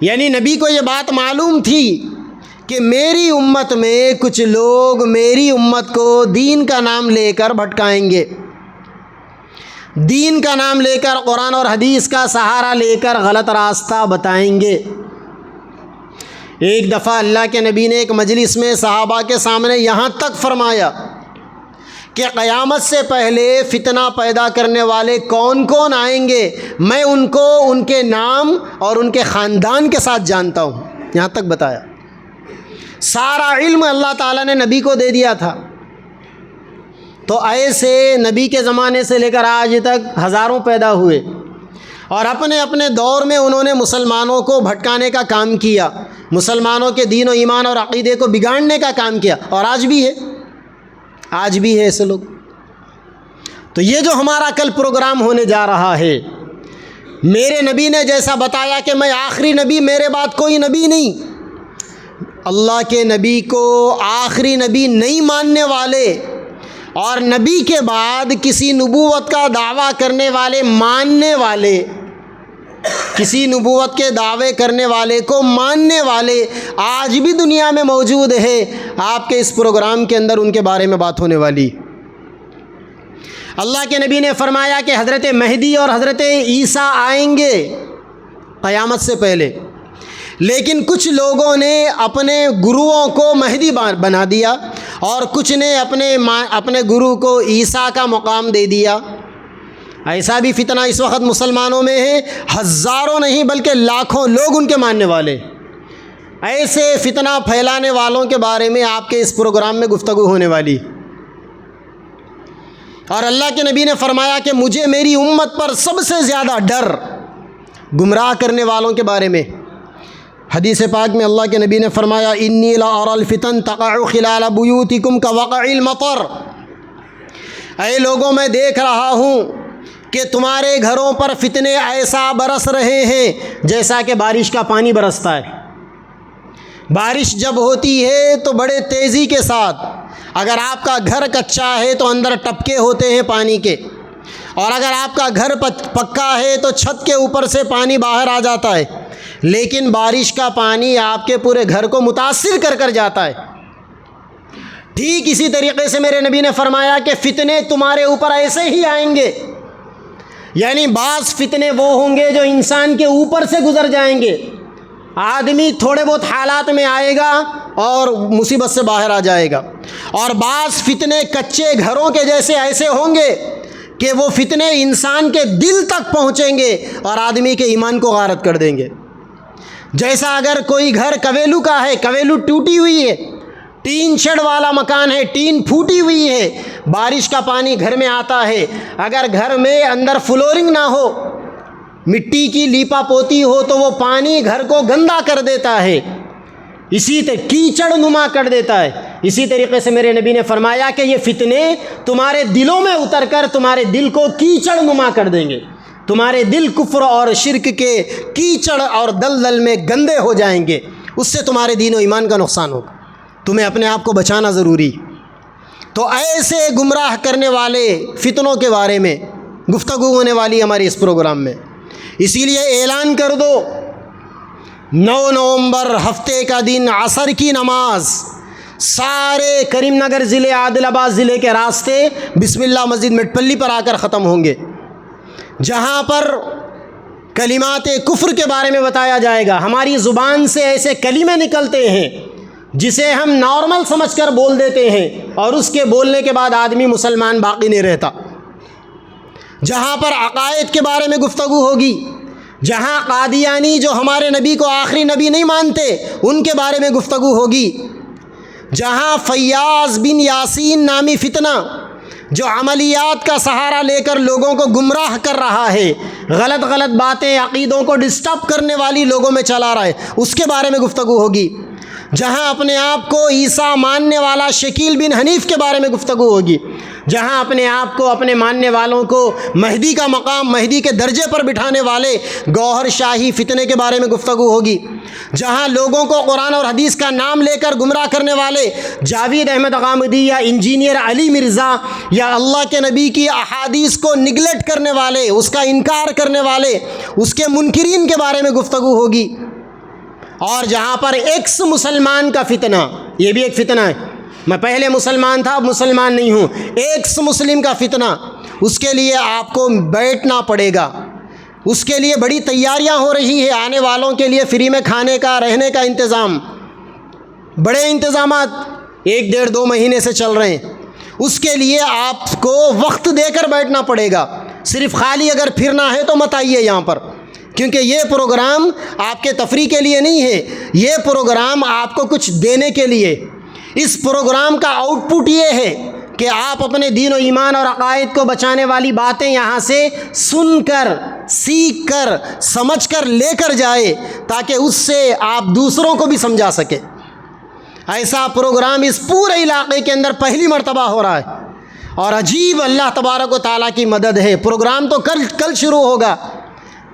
یعنی نبی کو یہ بات معلوم تھی کہ میری امت میں کچھ لوگ میری امت کو دین کا نام لے کر بھٹکائیں گے، دین کا نام لے کر، قرآن اور حدیث کا سہارا لے کر غلط راستہ بتائیں گے۔ ایک دفعہ اللہ کے نبی نے ایک مجلس میں صحابہ کے سامنے یہاں تک فرمایا کہ قیامت سے پہلے فتنہ پیدا کرنے والے کون کون آئیں گے، میں ان کو ان کے نام اور ان کے خاندان کے ساتھ جانتا ہوں، یہاں تک بتایا۔ سارا علم اللہ تعالیٰ نے نبی کو دے دیا تھا۔ تو ایسے نبی کے زمانے سے لے کر آج تک ہزاروں پیدا ہوئے، اور اپنے اپنے دور میں انہوں نے مسلمانوں کو بھٹکانے کا کام کیا، مسلمانوں کے دین و ایمان اور عقیدے کو بگاڑنے کا کام کیا، اور آج بھی ہے، آج بھی ہے ایسے لوگ۔ تو یہ جو ہمارا کل پروگرام ہونے جا رہا ہے، میرے نبی نے جیسا بتایا کہ میں آخری نبی، میرے بعد کوئی نبی نہیں، اللہ کے نبی کو آخری نبی نہیں ماننے والے اور نبی کے بعد کسی نبوت کا دعویٰ کرنے والے، ماننے والے، کسی نبوت کے دعوے کرنے والے کو ماننے والے آج بھی دنیا میں موجود ہے۔ آپ کے اس پروگرام کے اندر ان کے بارے میں بات ہونے والی۔ اللہ کے نبی نے فرمایا کہ حضرت مہدی اور حضرت عیسیٰ آئیں گے قیامت سے پہلے، لیکن کچھ لوگوں نے اپنے گروؤں کو مہدی بنا دیا اور کچھ نے اپنے گرو کو عیسیٰ کا مقام دے دیا۔ ایسا بھی فتنہ اس وقت مسلمانوں میں ہے، ہزاروں نہیں بلکہ لاکھوں لوگ ان کے ماننے والے۔ ایسے فتنہ پھیلانے والوں کے بارے میں آپ کے اس پروگرام میں گفتگو ہونے والی۔ اور اللہ کے نبی نے فرمایا کہ مجھے میری امت پر سب سے زیادہ ڈر گمراہ کرنے والوں کے بارے میں۔ حدیث پاک میں اللہ کے نبی نے فرمایا انی لا اری الفتن تقع خلال بیوتکم کوقع المطر، اے لوگوں میں دیکھ رہا ہوں کہ تمہارے گھروں پر فتنے ایسا برس رہے ہیں جیسا کہ بارش کا پانی برستا ہے۔ بارش جب ہوتی ہے تو بڑے تیزی کے ساتھ، اگر آپ کا گھر کچا ہے تو اندر ٹپکے ہوتے ہیں پانی کے، اور اگر آپ کا گھر پکا ہے تو چھت کے اوپر سے پانی باہر آ جاتا ہے، لیکن بارش کا پانی آپ کے پورے گھر کو متاثر کر جاتا ہے۔ ٹھیک اسی طریقے سے میرے نبی نے فرمایا کہ فتنے تمہارے اوپر ایسے ہی آئیں گے، یعنی بعض فتنے وہ ہوں گے جو انسان کے اوپر سے گزر جائیں گے، آدمی تھوڑے بہت حالات میں آئے گا اور مصیبت سے باہر آ جائے گا، اور بعض فتنے کچے گھروں کے جیسے ایسے ہوں گے کہ وہ فتنے انسان کے دل تک پہنچیں گے اور آدمی کے ایمان کو غارت کر دیں گے۔ جیسا اگر کوئی گھر کویلو کا ہے، کویلو ٹوٹی ہوئی ہے، ٹین شیڈ والا مکان ہے، ٹین پھوٹی ہوئی ہے، بارش کا پانی گھر میں آتا ہے، اگر گھر میں اندر فلورنگ نہ ہو، مٹی کی لیپا پوتی ہو تو وہ پانی گھر کو گندا کر دیتا ہے، اسی طرح کیچڑ نما کر دیتا ہے۔ اسی طریقے سے میرے نبی نے فرمایا کہ یہ فتنے تمہارے دلوں میں اتر کر تمہارے دل کو کیچڑ نما کر دیں گے، تمہارے دل کفر اور شرک کے کیچڑ اور دلدل میں گندے ہو جائیں گے، اس سے تمہارے دین و ایمان کا نقصان ہوگا۔ تمہیں اپنے آپ کو بچانا ضروری۔ تو ایسے گمراہ کرنے والے فتنوں کے بارے میں گفتگو ہونے والی ہماری اس پروگرام میں، اسی لیے اعلان کر دو 9 نومبر ہفتے کا دن عصر کی نماز سارے کریم نگر ضلع عادل آباد ضلع کے راستے بسم اللہ مسجد مٹپلی پر آ کر ختم ہوں گے، جہاں پر کلمات کفر کے بارے میں بتایا جائے گا۔ ہماری زبان سے ایسے کلمے نکلتے ہیں جسے ہم نارمل سمجھ کر بول دیتے ہیں، اور اس کے بولنے کے بعد آدمی مسلمان باقی نہیں رہتا۔ جہاں پر عقائد کے بارے میں گفتگو ہوگی، جہاں قادیانی جو ہمارے نبی کو آخری نبی نہیں مانتے ان کے بارے میں گفتگو ہوگی، جہاں فیاض بن یاسین نامی فتنہ جو عملیات کا سہارا لے کر لوگوں کو گمراہ کر رہا ہے، غلط غلط باتیں عقیدوں کو ڈسٹرب کرنے والی لوگوں میں چلا رہا ہے، اس کے بارے میں گفتگو ہوگی۔ جہاں اپنے آپ کو عیسیٰ ماننے والا شکیل بن حنیف کے بارے میں گفتگو ہوگی، جہاں اپنے آپ کو اپنے ماننے والوں کو مہدی کا مقام، مہدی کے درجے پر بٹھانے والے گوہر شاہی فتنے کے بارے میں گفتگو ہوگی، جہاں لوگوں کو قرآن اور حدیث کا نام لے کر گمراہ کرنے والے جاوید احمد غامدی یا انجینئر علی مرزا یا اللہ کے نبی کی احادیث کو نگلیکٹ کرنے والے، اس کا انکار کرنے والے، اس کے منکرین کے بارے میں گفتگو ہوگی۔ اور جہاں پر ایکس مسلمان کا فتنہ، یہ بھی ایک فتنہ ہے، میں پہلے مسلمان تھا اب مسلمان نہیں ہوں، ایکس مسلم کا فتنہ، اس کے لیے آپ کو بیٹھنا پڑے گا، اس کے لیے بڑی تیاریاں ہو رہی ہے، آنے والوں کے لیے فری میں کھانے کا، رہنے کا انتظام، بڑے انتظامات 1-1.5-2 مہینے سے چل رہے ہیں۔ اس کے لیے آپ کو وقت دے کر بیٹھنا پڑے گا، صرف خالی اگر پھرنا ہے تو مت آئیے یہاں پر، کیونکہ یہ پروگرام آپ کے تفریح کے لیے نہیں ہے، یہ پروگرام آپ کو کچھ دینے کے لیے۔ اس پروگرام کا آؤٹ پٹ یہ ہے کہ آپ اپنے دین و ایمان اور عقائد کو بچانے والی باتیں یہاں سے سن کر، سیکھ کر، سمجھ کر لے کر جائے، تاکہ اس سے آپ دوسروں کو بھی سمجھا سکے۔ ایسا پروگرام اس پورے علاقے کے اندر پہلی مرتبہ ہو رہا ہے، اور عجیب اللہ تبارک و تعالیٰ کی مدد ہے۔ پروگرام تو کل شروع ہوگا،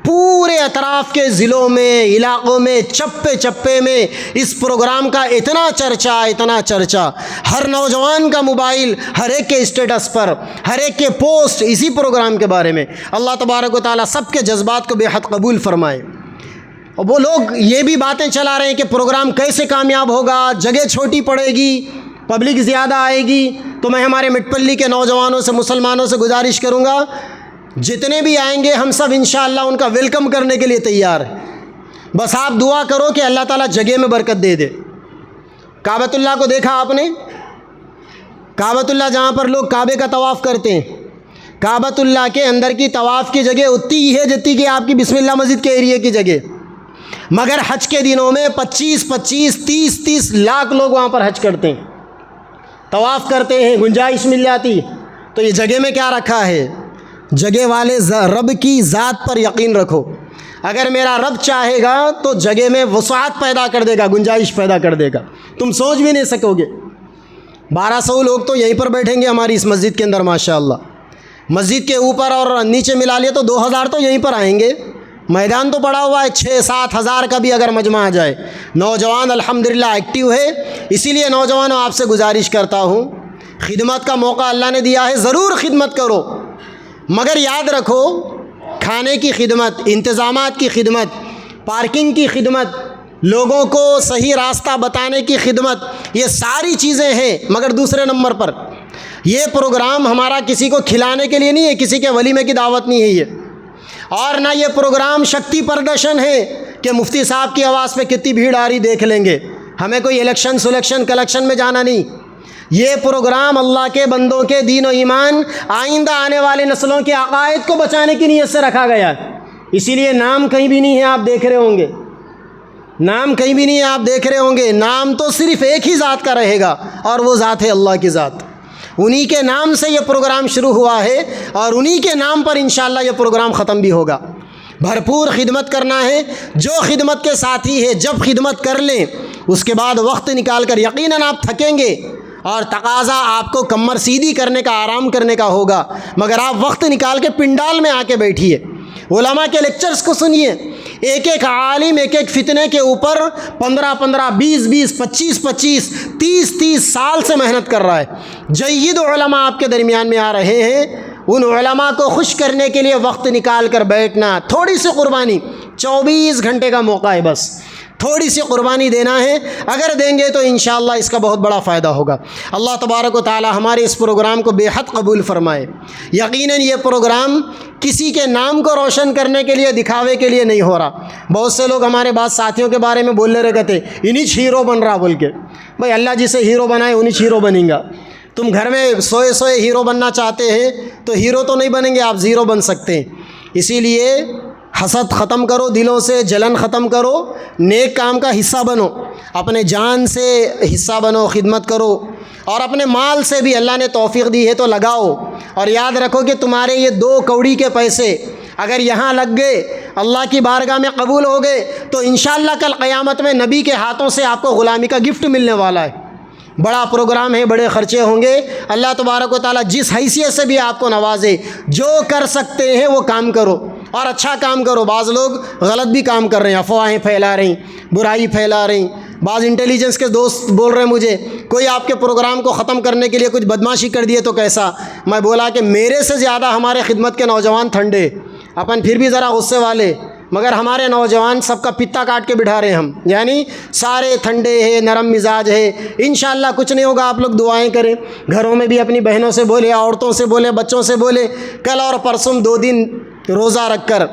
پورے اطراف کے ضلعوں میں، علاقوں میں، چپے چپے میں اس پروگرام کا اتنا چرچا، ہر نوجوان کا موبائل، ہر ایک کے اسٹیٹس پر، ہر ایک کے پوسٹ اسی پروگرام کے بارے میں۔ اللہ تبارک و تعالیٰ سب کے جذبات کو بے حد قبول فرمائے۔ اور وہ لوگ یہ بھی باتیں چلا رہے ہیں کہ پروگرام کیسے کامیاب ہوگا، جگہ چھوٹی پڑے گی، پبلک زیادہ آئے گی۔ تو میں ہمارے مٹپلی کے نوجوانوں سے، مسلمانوں سے گزارش کروں گا، جتنے بھی آئیں گے ہم سب انشاءاللہ ان کا ویلکم کرنے کے لیے تیار ہیں۔ بس آپ دعا کرو کہ اللہ تعالیٰ جگہ میں برکت دے دے۔ کعبۃ اللہ کو دیکھا آپ نے؟ کعبۃ اللہ جہاں پر لوگ کعبے کا طواف کرتے ہیں، کعبۃ اللہ کے اندر کی طواف کی جگہ اتنی ہی ہے جتنی کہ آپ کی بسم اللہ مسجد کے ایریے کی جگہ، مگر حج کے دنوں میں 25 30 لاکھ لوگ وہاں پر حج کرتے ہیں، طواف کرتے ہیں، گنجائش مل جاتی۔ تو یہ جگہ میں کیا رکھا ہے؟ جگہ والے رب کی ذات پر یقین رکھو۔ اگر میرا رب چاہے گا تو جگہ میں وسعت پیدا کر دے گا، گنجائش پیدا کر دے گا، تم سوچ بھی نہیں سکو گے۔ 1200 لوگ تو یہیں پر بیٹھیں گے ہماری اس مسجد کے اندر ماشاءاللہ۔ مسجد کے اوپر اور نیچے ملا لیے تو 2000 تو یہیں پر آئیں گے۔ میدان تو پڑا ہوا ہے، 6-7 ہزار کا بھی اگر مجمع آ جائے۔ نوجوان الحمدللہ ایکٹیو ہے، اسی لیے نوجوانوں آپ سے گزارش کرتا ہوں، خدمت کا موقع اللہ نے دیا ہے، ضرور خدمت کرو، مگر یاد رکھو کھانے کی خدمت، انتظامات کی خدمت، پارکنگ کی خدمت، لوگوں کو صحیح راستہ بتانے کی خدمت، یہ ساری چیزیں ہیں، مگر دوسرے نمبر پر یہ پروگرام ہمارا کسی کو کھلانے کے لیے نہیں ہے، کسی کے ولیمے کی دعوت نہیں ہے یہ، اور نہ یہ پروگرام شکتی پردرشن ہے کہ مفتی صاحب کی آواز پہ کتنی بھیڑ آ رہی دیکھ لیں گے، ہمیں کوئی الیکشن سلیکشن کلیکشن میں جانا نہیں۔ یہ پروگرام اللہ کے بندوں کے دین و ایمان، آئندہ آنے والی نسلوں کے عقائد کو بچانے کی نیت سے رکھا گیا ہے۔ اسی لیے نام کہیں بھی نہیں ہے، آپ دیکھ رہے ہوں گے، نام کہیں بھی نہیں ہے، آپ دیکھ رہے ہوں گے، نام تو صرف ایک ہی ذات کا رہے گا، اور وہ ذات ہے اللہ کی ذات۔ انہی کے نام سے یہ پروگرام شروع ہوا ہے، اور انہی کے نام پر انشاءاللہ یہ پروگرام ختم بھی ہوگا۔ بھرپور خدمت کرنا ہے، جو خدمت کے ساتھی ہے جب خدمت کر لیں اس کے بعد وقت نکال کر، یقیناً آپ تھکیں گے اور تقاضا آپ کو کمر سیدھی کرنے کا، آرام کرنے کا ہوگا، مگر آپ وقت نکال کے پنڈال میں آ کے بیٹھیے، علماء کے لیکچرز کو سنیے. ایک ایک عالم ایک ایک فتنے کے اوپر 15 20 25 30 سال سے محنت کر رہا ہے. جید علماء آپ کے درمیان میں آ رہے ہیں. ان علماء کو خوش کرنے کے لیے وقت نکال کر بیٹھنا, تھوڑی سی قربانی, 24 گھنٹے کا موقع ہے, بس تھوڑی سی قربانی دینا ہے. اگر دیں گے تو انشاءاللہ اس کا بہت بڑا فائدہ ہوگا. اللہ تبارک و تعالی ہمارے اس پروگرام کو بے حد قبول فرمائے. یقیناً یہ پروگرام کسی کے نام کو روشن کرنے کے لیے, دکھاوے کے لیے نہیں ہو رہا. بہت سے لوگ ہمارے بعض ساتھیوں کے بارے میں بولنے رہے تھے, انہی ہیرو بن رہا بول کے. بھائی اللہ جسے ہیرو بنائے انہی ہیرو بنیں گا. تم گھر میں سوئے ہیرو بننا چاہتے ہیں تو ہیرو تو نہیں بنیں گے, آپ زیرو بن سکتے ہیں. اسی لیے حسد ختم کرو, دلوں سے جلن ختم کرو, نیک کام کا حصہ بنو, اپنے جان سے حصہ بنو, خدمت کرو, اور اپنے مال سے بھی اللہ نے توفیق دی ہے تو لگاؤ. اور یاد رکھو کہ تمہارے یہ 2 کوڑی کے پیسے اگر یہاں لگ گئے, اللہ کی بارگاہ میں قبول ہو گئے, تو انشاءاللہ کل قیامت میں نبی کے ہاتھوں سے آپ کو غلامی کا گفٹ ملنے والا ہے. بڑا پروگرام ہے, بڑے خرچے ہوں گے. اللہ تبارک و تعالیٰ جس حیثیت سے بھی آپ کو نوازے, جو کر سکتے ہیں وہ کام کرو اور اچھا کام کرو. بعض لوگ غلط بھی کام کر رہے ہیں, افواہیں پھیلا رہے ہیں, برائی پھیلا رہے ہیں. بعض انٹیلیجنس کے دوست بول رہے ہیں مجھے, کوئی آپ کے پروگرام کو ختم کرنے کے لیے کچھ بدماشی کر دیے تو کیسا. میں بولا کہ میرے سے زیادہ ہمارے خدمت کے نوجوان ٹھنڈے, اپن پھر بھی ذرا غصے والے, مگر ہمارے نوجوان سب کا پتا کاٹ کے بٹھا رہے ہیں ہم, یعنی سارے ٹھنڈے ہیں, نرم مزاج ہے. انشاءاللہ کچھ نہیں ہوگا, آپ لوگ دعائیں کریں. گھروں میں بھی اپنی بہنوں سے بولے, عورتوں سے بولے, بچوں سے بولے. کل اور پرسوں 2 دن روزہ رکھ کر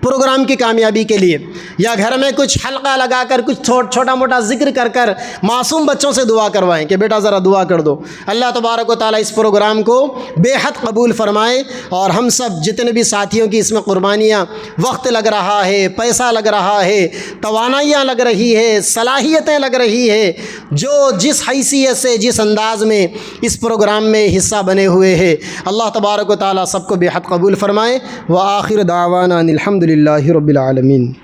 پروگرام کی کامیابی کے لیے, یا گھر میں کچھ حلقہ لگا کر کچھ چھوٹا موٹا ذکر کر کر معصوم بچوں سے دعا کروائیں کہ بیٹا ذرا دعا کر دو. اللہ تبارک و تعالیٰ اس پروگرام کو بے حد قبول فرمائے, اور ہم سب جتنے بھی ساتھیوں کی اس میں قربانیاں, وقت لگ رہا ہے, پیسہ لگ رہا ہے, توانائیاں لگ رہی ہے, صلاحیتیں لگ رہی ہے, جو جس حیثیت سے جس انداز میں اس پروگرام میں حصہ بنے ہوئے ہیں, اللہ تبارک و تعالیٰ سب کو بے حد قبول فرمائے. وآخر دعوانا الحمد للہ رب العالمین.